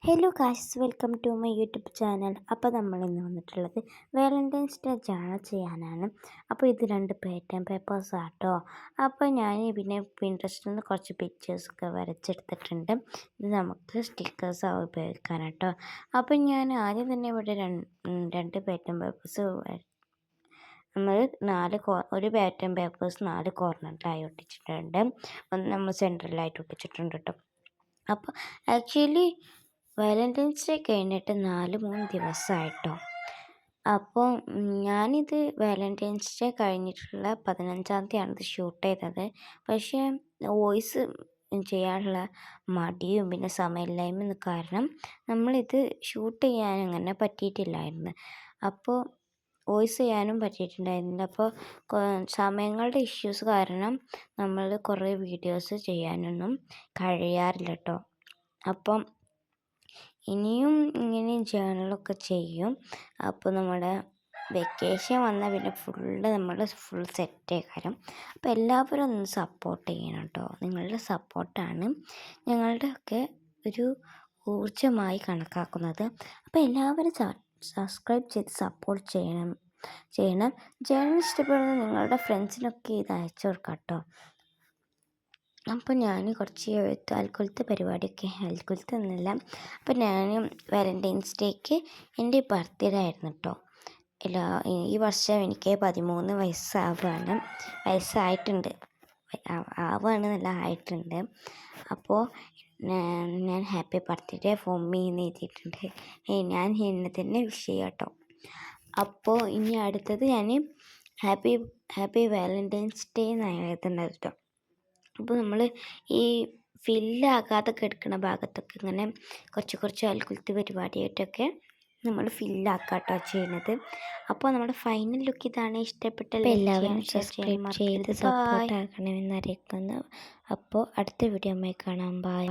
Hello guys, welcome to my YouTube channel. അപ്പോൾ നമ്മളിന്ന് വന്നിട്ടുള്ളത് വാലൻറ്റൈൻസ് ഡേ ജേണൽ ചെയ്യാനാണ്. അപ്പോൾ ഇത് 2 പാറ്റേൺ പേപ്പേഴ്സ് ആട്ടോ. അപ്പോൾ ഞാൻ പിന്നെ പിൻട്രസ്റ്റിൽ നിന്ന് കുറച്ച് പിക്ചേഴ്സൊക്കെ വരച്ചെടുത്തിട്ടുണ്ട്. ഇത് നമുക്ക് സ്റ്റിക്കേഴ്സ് ഉപയോഗിക്കാനാട്ടോ. അപ്പോൾ ഞാൻ ആദ്യം തന്നെ ഇവിടെ രണ്ട് പാറ്റേൺ പേപ്പേഴ്സ് നമ്മൾ ഒരു പാറ്റേൺ പേപ്പേഴ്സ് 4 കോർണറിലായി ഒട്ടിച്ചിട്ടുണ്ട്. ഒന്ന് നമ്മൾ സെൻറ്ററിലായിട്ട് ഒട്ടിച്ചിട്ടുണ്ട് കേട്ടോ. അപ്പോൾ ആക്ച്വലി വാലൻറ്റൈൻസ് ഡേ കഴിഞ്ഞിട്ട് 3 ദിവസമായിട്ടോ. അപ്പോൾ ഞാനിത് വാലൻറ്റൈൻസ് ഡേ കഴിഞ്ഞിട്ടുള്ള 15-ാം തീയതിയാണ് ഇത് ഷൂട്ട് ചെയ്തത്. പക്ഷേ വോയിസ് ചെയ്യാനുള്ള മടിയും പിന്നെ സമയമില്ലായ്മ കാരണം നമ്മളിത് ഷൂട്ട് ചെയ്യാൻ അങ്ങനെ പറ്റിയിട്ടില്ലായിരുന്നു. അപ്പോൾ വോയിസ് ചെയ്യാനും പറ്റിയിട്ടുണ്ടായിരുന്നില്ല. അപ്പോൾ സമയങ്ങളുടെ ഇഷ്യൂസ് കാരണം നമ്മൾ കുറേ വീഡിയോസ് ചെയ്യാനൊന്നും കഴിയാറില്ല കേട്ടോ. അപ്പം ഇനിയും ഇങ്ങനെ ജേണലൊക്കെ ചെയ്യും. അപ്പോൾ നമ്മുടെ വെക്കേഷൻ വന്നാൽ പിന്നെ നമ്മൾ ഫുൾ സെറ്റായിക്കാരം. അപ്പോൾ എല്ലാവരും ഒന്ന് സപ്പോർട്ട് ചെയ്യണം കേട്ടോ. നിങ്ങളുടെ സപ്പോർട്ടാണ് ഞങ്ങളുടെയൊക്കെ ഒരു ഊർജ്ജമായി കണക്കാക്കുന്നത്. അപ്പോൾ എല്ലാവരും സബ്സ്ക്രൈബ് ചെയ്ത് സപ്പോർട്ട് ചെയ്യണം. ജേണൽ ഇഷ്ടപ്പെടുന്ന നിങ്ങളുടെ ഫ്രണ്ട്സിനൊക്കെ ഇത് അയച്ചു കൊടുക്കാം കേട്ടോ. അപ്പോൾ ഞാൻ കുറച്ച് അൽക്കുലത്തെ പരിപാടിയൊക്കെ അൽക്കുലത്തൊന്നുമില്ല. അപ്പോൾ ഞാൻ വാലൻറ്റൈൻസ് ഡേക്ക് എൻ്റെ ബർത്ത്ഡേ ആയിരുന്നു കേട്ടോ. ഈ വർഷം എനിക്ക് 13 വയസ്സായിട്ടുണ്ട്. ആയിട്ടുണ്ട്. അപ്പോൾ ഞാൻ ഹാപ്പി ബർത്ത്ഡേ ഫോർ മീ എന്ന് എഴുതിയിട്ടുണ്ട്. ഞാൻ എന്നെ തന്നെ വിഷ് ചെയ്യാം കേട്ടോ. അപ്പോൾ ഇനി അടുത്തത് ഞാൻ ഹാപ്പി വാലൻറ്റൈൻസ് ഡേ എന്ന് എഴുതുന്നത് കേട്ടോ. അപ്പോൾ നമ്മൾ ഈ ഫില്ലാകാതെ കിടക്കുന്ന ഭാഗത്തൊക്കെ ഇങ്ങനെ കുറച്ച് അൽക്കുലത്ത് പരിപാടിയായിട്ടൊക്കെ നമ്മൾ ഫില്ലാക്കാട്ടോ ചെയ്യുന്നത്. അപ്പോൾ നമ്മുടെ ഫൈനൽ ലുക്ക് ഇതാണ്. ഇഷ്ടപ്പെട്ട എല്ലാവരും സബ്സ്ക്രൈബ് ചെയ്ത് സപ്പോർട്ട് ആക്കണമെന്ന് അറിയിക്കുന്നു. അപ്പോൾ അടുത്ത വീഡിയോ കാണാം. ബൈ.